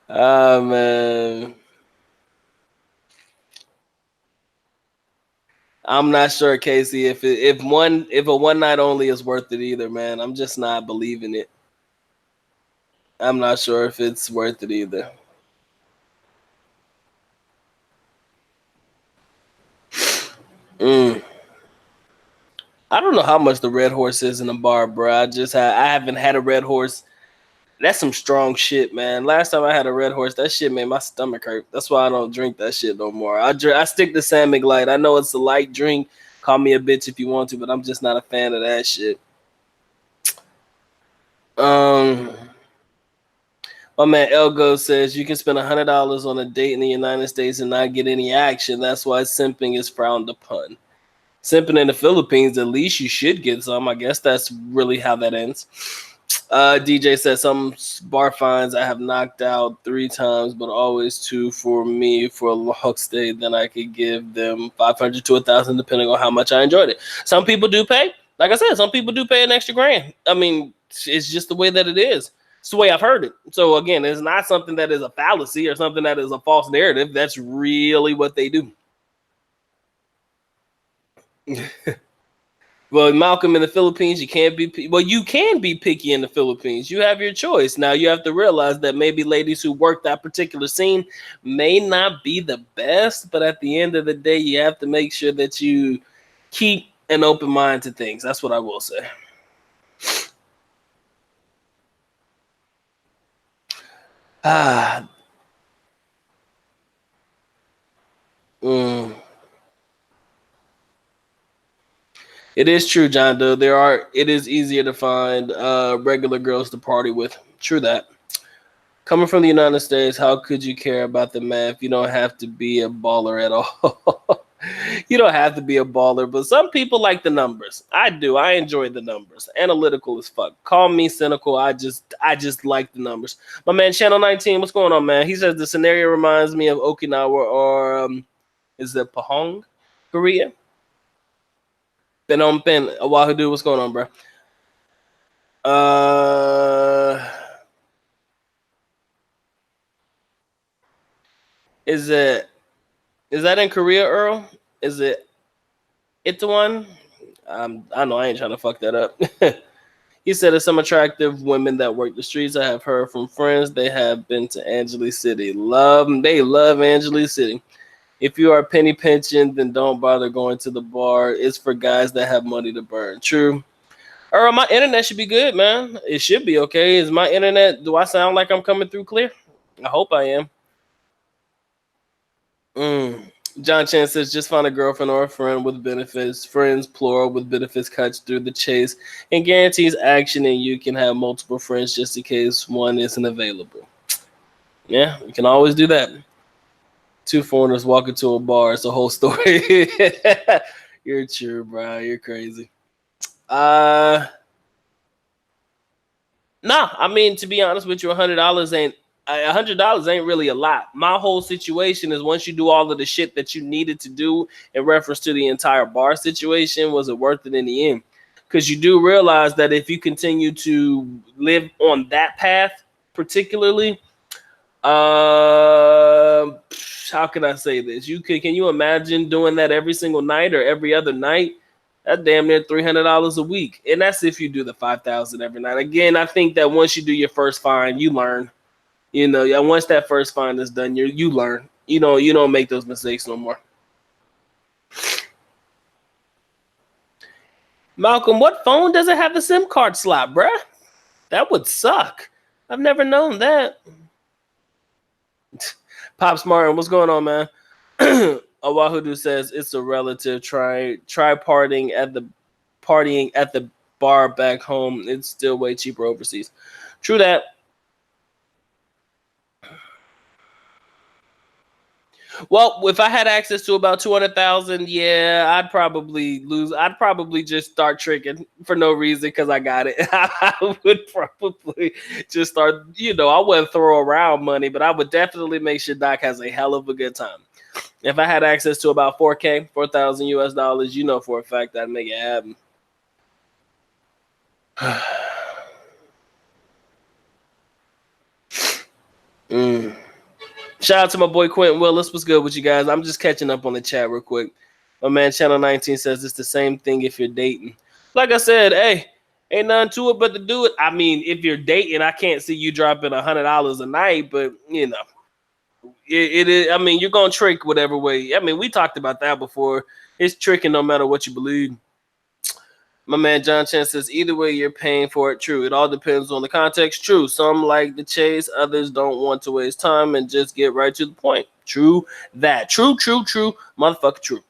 Ah, man. I'm not sure, Casey, if a one night only is worth it either, man. I'm just not believing it. I'm not sure if it's worth it either. Mm. I don't know how much the Red Horse is in a bar, bro. I haven't had a Red Horse. That's some strong shit, man. Last time I had a Red Horse, that shit made my stomach hurt. That's why I don't drink that shit no more. I stick to Samick Light. I know it's a light drink. Call me a bitch if you want to, but I'm just not a fan of that shit. My man Elgo says you can spend $100 on a date in the United States and not get any action. That's why simping is frowned upon. Simping in the Philippines, at least you should get some. I guess that's really how that ends. DJ says some bar fines I have knocked out 3 times, but always 2 for me for a long stay. Then I could give them 500 to 1,000, depending on how much I enjoyed it. Some people do pay. Like I said, some people do pay an extra grand. I mean, it's just the way that it is. It's the way I've heard it. So again, it's not something that is a fallacy or something that is a false narrative. That's really what they do. Well, Malcolm, in the Philippines, you can't be. Well, you can be picky in the Philippines. You have your choice. Now, you have to realize that maybe ladies who work that particular scene may not be the best, but at the end of the day, you have to make sure that you keep an open mind to things. That's what I will say. Mm. It is true, John Doe. It is easier to find regular girls to party with. True that. Coming from the United States, how could you care about the math? You don't have to be a baller at all. You don't have to be a baller, but some people like the numbers. I do. I enjoy the numbers. Analytical as fuck. Call me cynical. I just like the numbers. My man, Channel 19, what's going on, man? He says the scenario reminds me of Okinawa or is it Pahong, Korea? Phnom Penh, Oahu, what's going on, bro? Is that in Korea, Earl? Is it Itaewon? I know I ain't trying to fuck that up. He said there's some attractive women that work the streets. I have heard from friends they have been to Angeles City. They love Angeles City. If you are penny pinching, then don't bother going to the bar. It's for guys that have money to burn. True. Earl, my internet should be good, man. It should be okay. Is my internet? Do I sound like I'm coming through clear? I hope I am. John Chan says, just find a girlfriend or a friend with benefits, friends, plural, with benefits cuts through the chase, and guarantees action, and you can have multiple friends just in case one isn't available. Yeah, you can always do that. 2 foreigners walk into a bar. It's a whole story. You're true, bro. You're crazy. Nah, I mean, to be honest with you, $100 ain't really a lot. My whole situation is once you do all of the shit that you needed to do in reference to the entire bar situation, was it worth it in the end? Because you do realize that if you continue to live on that path, particularly, how can I say this? Can you imagine doing that every single night or every other night? That's damn near $300 a week, and that's if you do the 5,000 every night. Again, I think that once you do your first fine, you learn. You know, yeah. Once that first fine is done, you learn. You don't make those mistakes no more. Malcolm, what phone doesn't have a SIM card slot, bruh? That would suck. I've never known that. Pops Martin, what's going on, man? Owahudu says it's a relative. Try partying at the bar back home. It's still way cheaper overseas. True that. Well, if I had access to about 200,000, yeah, I'd probably lose. I'd probably just start tricking for no reason because I got it. I would probably just start, I wouldn't throw around money, but I would definitely make sure Doc has a hell of a good time. If I had access to about 4,000 US dollars, for a fact I'd make it happen. Shout out to my boy Quentin Willis. What's good with you guys? I'm just catching up on the chat real quick. My man Channel 19 says it's the same thing if you're dating. Like I said, hey, ain't nothing to it but to do it. I mean, if you're dating, I can't see you dropping $100 a night, but it is. I mean, you're gonna trick whatever way. I mean, we talked about that before. It's tricking no matter what you believe. My man John Chen says, either way, you're paying for it. True. It all depends on the context. True. Some like the chase. Others don't want to waste time and just get right to the point. True that. True. Motherfucker true.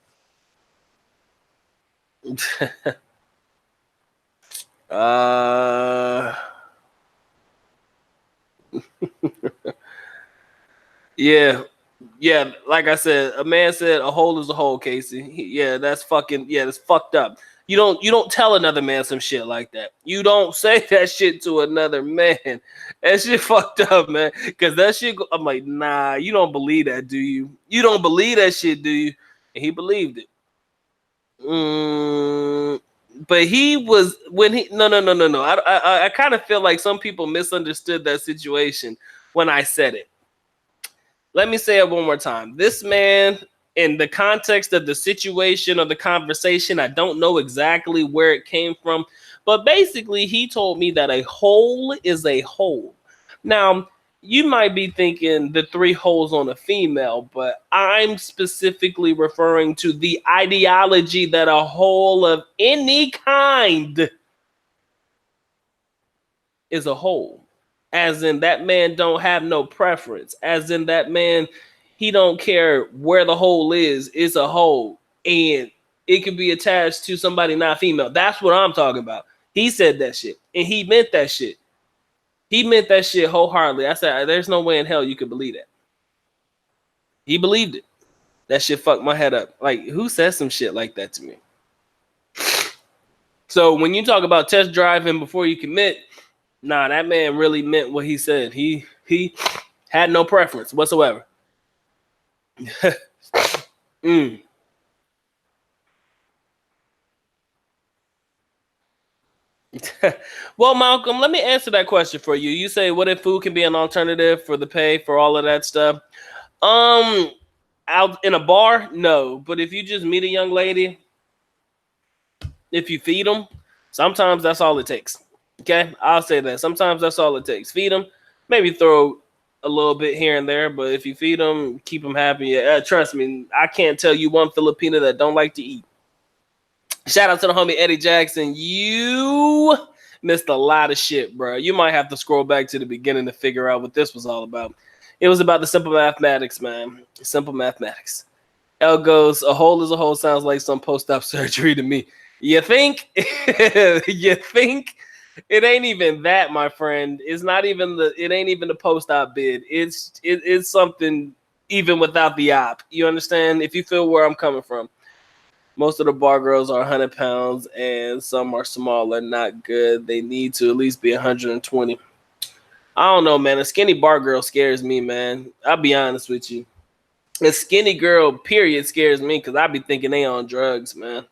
Yeah. Like I said, a man said a hole is a hole, Casey. That's fucked up. You don't tell another man some shit like that. You don't say that shit to another man. That shit fucked up, man. Because that shit, I'm like, nah, you don't believe that, do you? You don't believe that shit, do you? And he believed it. But he was no. I kind of feel like some people misunderstood that situation when I said it. Let me say it one more time. This man, in the context of the situation or the conversation, I don't know exactly where it came from, but basically he told me that a hole is a hole. Now, you might be thinking the 3 holes on a female, but I'm specifically referring to the ideology that a hole of any kind is a hole. As in that man don't have no preference. As in that man, he don't care where the hole is. It's a hole. And it can be attached to somebody not female. That's what I'm talking about. He said that shit. And he meant that shit. He meant that shit wholeheartedly. I said, there's no way in hell you could believe that. He believed it. That shit fucked my head up. Like, who says some shit like that to me? So when you talk about test driving before you commit, nah, that man really meant what he said. He had no preference whatsoever. Well, Malcolm, let me answer that question for you. You say, what if food can be an alternative for the pay for all of that stuff? Out in a bar, no. But if you just meet a young lady, if you feed them, sometimes that's all it takes. Okay, I'll say that. Sometimes that's all it takes. Feed them, maybe throw a little bit here and there, but if you feed them, keep them happy. Yeah, trust me, I can't tell you one Filipino that don't like to eat. Shout out to the homie Eddie Jackson. You missed a lot of shit, bro. You might have to scroll back to the beginning to figure out what this was all about. It was about the simple mathematics, man. Simple mathematics. L goes, a hole is a hole sounds like some post-op surgery to me. You think? You think? It ain't even that, my friend. It ain't even the post-op bid. It's something even without the op. You understand? If you feel where I'm coming from. Most of the bar girls are 100 pounds and some are smaller, not good. They need to at least be 120. I don't know, man. A skinny bar girl scares me, man. I'll be honest with you. A skinny girl, period, scares me because I be thinking they on drugs, man.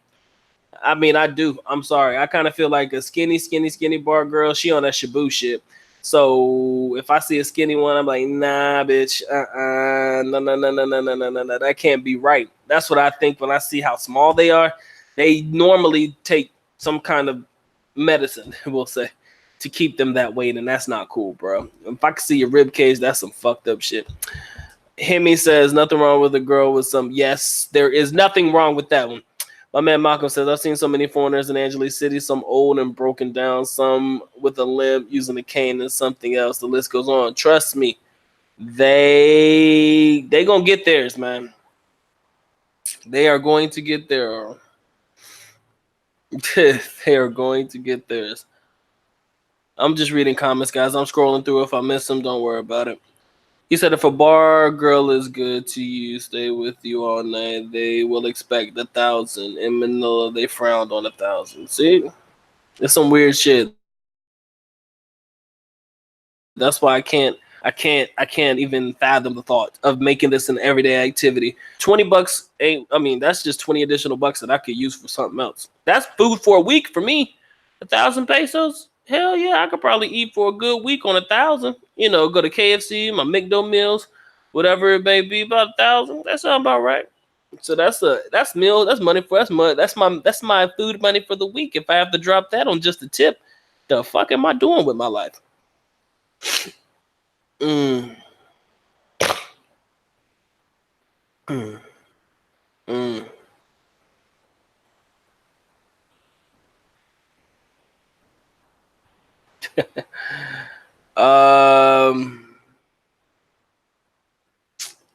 I mean, I do. I'm sorry. I kind of feel like a skinny bar girl. She on that Shabu shit. So if I see a skinny one, I'm like, nah, bitch. No. That can't be right. That's what I think when I see how small they are. They normally take some kind of medicine, we'll say, to keep them that weight, and that's not cool, bro. If I can see your rib cage, that's some fucked up shit. Hemi says, nothing wrong with a girl with some. Yes, there is nothing wrong with that one. My man Malcolm says, I've seen so many foreigners in Angeles City, some old and broken down, some with a limp, using a cane and something else. The list goes on. Trust me, they gonna get theirs, man. They are going to get their. They are going to get theirs. I'm just reading comments, guys. I'm scrolling through. If I miss them, don't worry about it. He said, if a bar girl is good to you, stay with you all night, they will expect 1,000. In Manila, they frowned on 1,000. See? It's some weird shit. That's why I can't even fathom the thought of making this an everyday activity. $20 ain't, I mean, that's just 20 additional bucks that I could use for something else. That's food for a week for me. 1,000 pesos? Hell yeah, I could probably eat for a good week on 1,000. You know, go to KFC, my McDo meals, whatever it may be, about 1,000. That sounds about right. So that's money for that's my food money for the week. If I have to drop that on just a tip, the fuck am I doing with my life? Mm. Mm. Mm.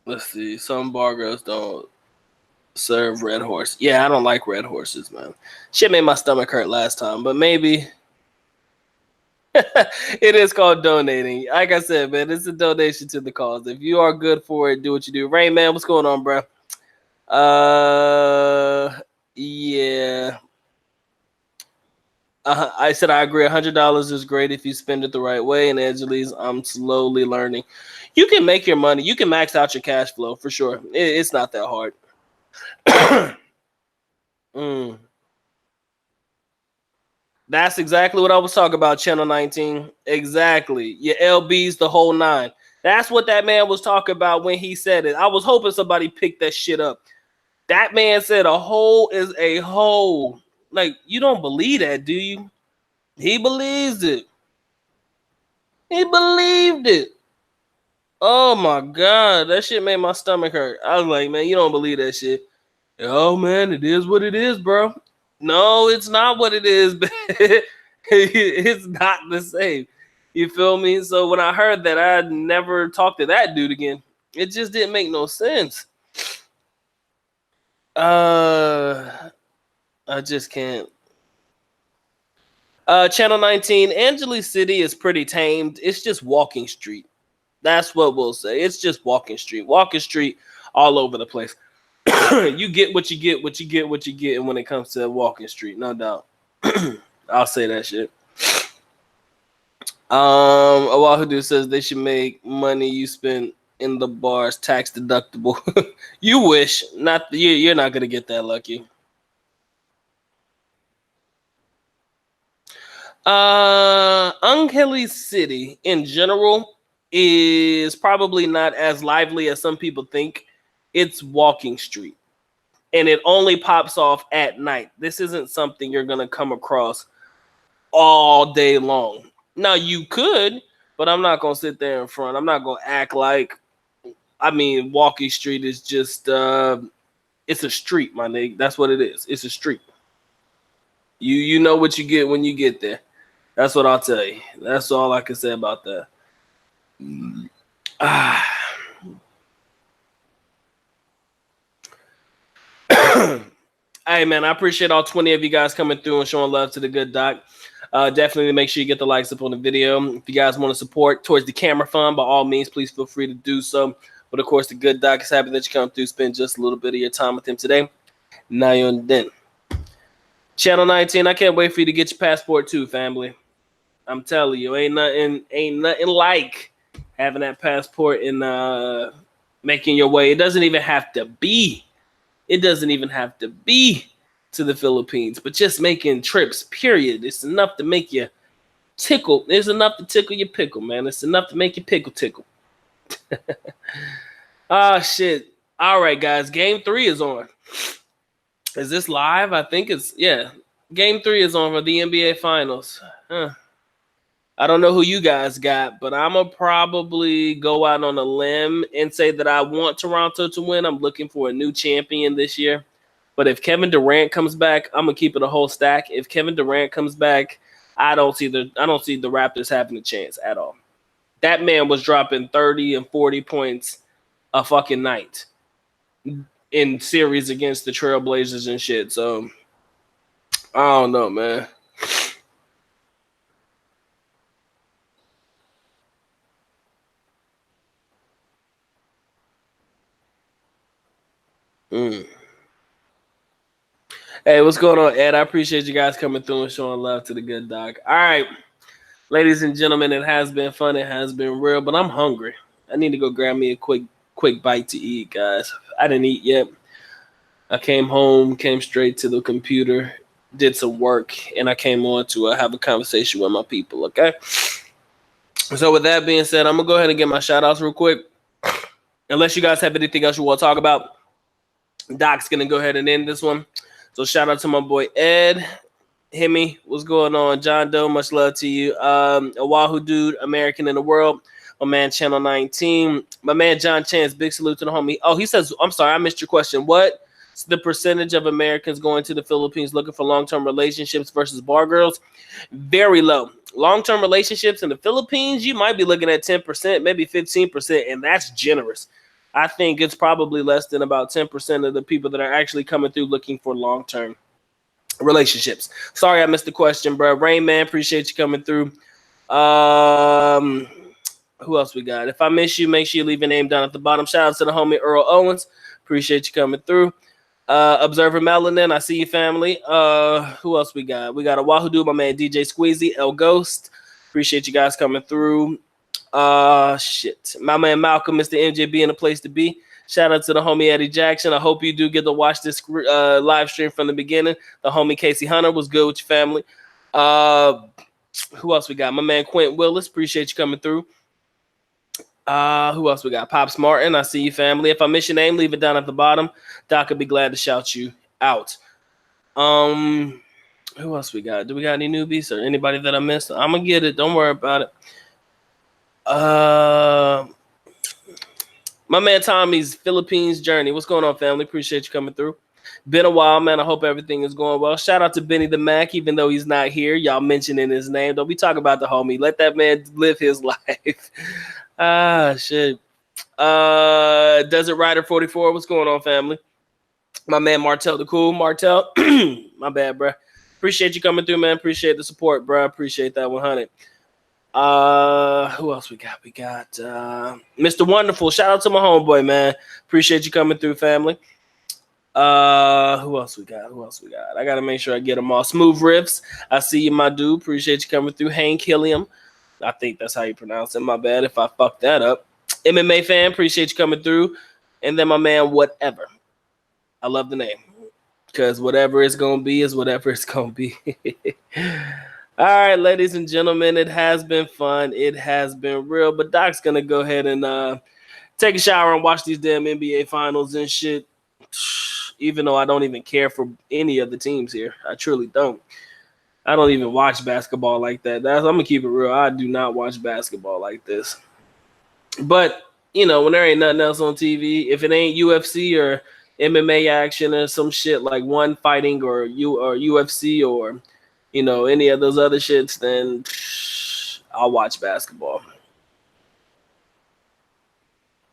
Let's see. Some bar girls don't serve Red Horse. Yeah, I don't like Red Horses, man. Shit made my stomach hurt last time, but maybe it is called donating. Like I said, man, it's a donation to the cause. If you are good for it, do what you do. Rain Man, what's going on, bro? Yeah. I said I agree. $100 is great if you spend it the right way. And Angelise, I'm slowly learning. You can make your money. You can max out your cash flow for sure. It's not that hard. Mm. That's exactly what I was talking about, Channel 19. Exactly. Your LB's the whole nine. That's what that man was talking about when he said it. I was hoping somebody picked that shit up. That man said a hole is a hole. Like, you don't believe that, do you? He believes it. He believed it. Oh my God. That shit made my stomach hurt. I was like, man, you don't believe that shit. Oh man, it is what it is, bro. No, it's not what it is. It's not the same. You feel me? So when I heard that, I'd never talk to that dude again. It just didn't make no sense. I just can't. Channel 19, Angeles City is pretty tamed. It's just walking street. That's what we'll say. It's just walking street. Walking street all over the place. You get what you get, what you get, what you get, and when it comes to walking street, no doubt. I'll say that shit. Oahudu says they should make money you spend in the bars tax deductible. You wish. Not you're not gonna get that lucky. Angeles City in general is probably not as lively as some people think. It's walking street. And it only pops off at night. This isn't something you're gonna come across all day long. Now you could, but I'm not gonna sit there in front. I'm not gonna act like. I mean, walking street is just it's a street, my nigga. That's what it is. It's a street. You know what you get when you get there. That's what I'll tell you. That's all I can say about that. Hey man, I appreciate all 20 of you guys coming through and showing love to the good doc. Definitely make sure you get the likes up on the video. If you guys want to support towards the camera fund, by all means, please feel free to do so. But of course, the good doc is happy that you come through, spend just a little bit of your time with him today. Now you're then. Channel 19, I can't wait for you to get your passport too, family. I'm telling you, ain't nothing like having that passport and making your way. It doesn't even have to be. It doesn't even have to be to the Philippines, but just making trips, period. It's enough to make you tickle. It's enough to tickle your pickle, man. It's enough to make your pickle tickle. Ah, shit. All right, guys. Game 3 is on. Is this live? I think it's, yeah. Game 3 is on for the NBA Finals. I don't know who you guys got, but I'm going to probably go out on a limb and say that I want Toronto to win. I'm looking for a new champion this year. But if Kevin Durant comes back, I'm going to keep it a whole stack. If Kevin Durant comes back, I don't see the Raptors having a chance at all. That man was dropping 30 and 40 points a fucking night. in series against the Trailblazers and shit. So I don't know, man. Hey, what's going on, Ed? I appreciate you guys coming through and showing love to the good doc. All right, ladies and gentlemen, it has been fun. It has been real, but I'm hungry. I need to go grab me a quick bite to eat, guys. I didn't eat yet. I came home, came straight to the computer, did some work, and I came on to have a conversation with my people, okay? So with that being said, I'm going to go ahead and get my shout-outs real quick. Unless you guys have anything else you want to talk about, Doc's going to go ahead and end this one. So shout out to my boy Ed. Hemi, what's going on? John Doe, much love to you. Oahu Dude, American in the World. My man, Channel 19. My man, John Chance, big salute to the homie. Oh, he says, I'm sorry, I missed your question. What's the percentage of Americans going to the Philippines looking for long-term relationships versus bar girls? Very low. Long-term relationships in the Philippines, you might be looking at 10%, maybe 15%, and that's generous. I think it's probably less than about 10% of the people that are actually coming through looking for long-term relationships. Sorry, I missed the question, bro. Rain Man, appreciate you coming through. Who else we got? If I miss you, make sure you leave your name down at the bottom. Shout out to the homie Earl Owens. Appreciate you coming through. Observer Melanin, I see you, family. Who else we got? We got a Wahoo Dude, my man DJ Squeezy, El Ghost. Appreciate you guys coming through. Shit. My man Malcolm, Mr. MJ being a place to be. Shout out to the homie Eddie Jackson. I hope you do get to watch this live stream from the beginning. The homie Casey Hunter was good with your family. Who else we got? My man Quint Willis. Appreciate you coming through. Who else we got? Pops Martin. I see you, family. If I miss your name, leave it down at the bottom. Doc would be glad to shout you out. Who else we got? Do we got any newbies or anybody that I missed? I'm gonna get it. Don't worry about it. My man Tommy's Philippines journey. What's going on, family? Appreciate you coming through. Been a while, man. I hope everything is going well. Shout out to Benny the Mac, even though he's not here. Y'all mentioning his name. Don't be talking about the homie. Let that man live his life. Shit. Desert Rider 44. What's going on, family? My man Martel the Cool. Martel. My bad, bro. Appreciate you coming through, man. Appreciate the support, bro. Appreciate that 100. Who else we got? We got Mr. Wonderful. Shout out to my homeboy, man. Appreciate you coming through, family. Who else we got? I gotta make sure I get them all. Smooth Riffs. I see you, my dude. Appreciate you coming through. Hank Hilliam. I think that's how you pronounce it. My bad if I fucked that up. MMA fan. Appreciate you coming through. And then my man, Whatever. I love the name. Because whatever it's gonna be is whatever it's gonna be. All right, ladies and gentlemen, it has been fun. It has been real. But Doc's going to go ahead and take a shower and watch these damn NBA finals and shit. Even though I don't even care for any of the teams here. I truly don't. I don't even watch basketball like that. I'm going to keep it real. I do not watch basketball like this. But, you know, when there ain't nothing else on TV, if it ain't UFC or MMA action or some shit like One Fighting or UFC or you know, any of those other shits, then I'll watch basketball.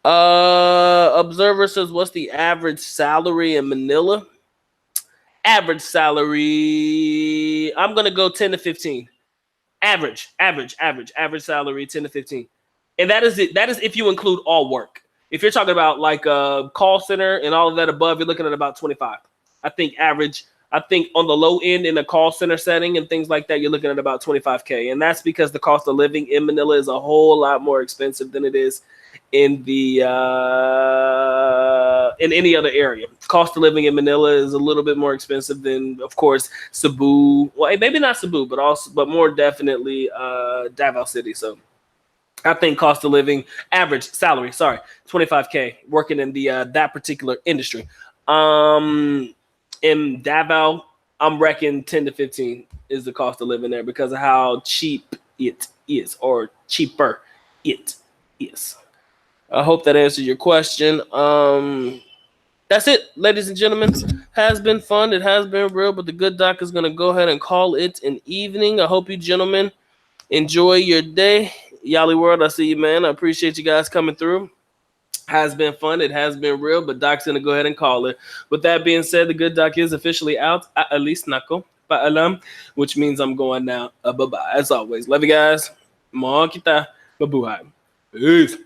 Observer says, what's the average salary in Manila? Average salary, I'm going to go 10 to 15. Average salary, 10 to 15. And that is it. That is if you include all work. If you're talking about like a call center and all of that above, you're looking at about 25. I think average. I think on the low end in a call center setting and things like that, you're looking at about 25K. And that's because the cost of living in Manila is a whole lot more expensive than it is in the in any other area. Cost of living in Manila is a little bit more expensive than, of course, Cebu. Well, maybe not Cebu, but more definitely Davao City. So I think cost of living, average salary, 25K working in the that particular industry. In Davao, I'm reckoning 10 to 15 is the cost of living there because of how cheap it is, or cheaper it is. I hope that answers your question. That's it, ladies and gentlemen. Has been fun. It has been real, but the good doc is going to go ahead and call it an evening. I hope you gentlemen enjoy your day. Yali World, I see you, man. I appreciate you guys coming through. Has been fun. It has been real, but Doc's going to go ahead and call it. With that being said, the good Doc is officially out. At least nako. Paalam, which means I'm going now. Bye-bye. As always, love you guys. Mga kita. Mabuhay. Peace.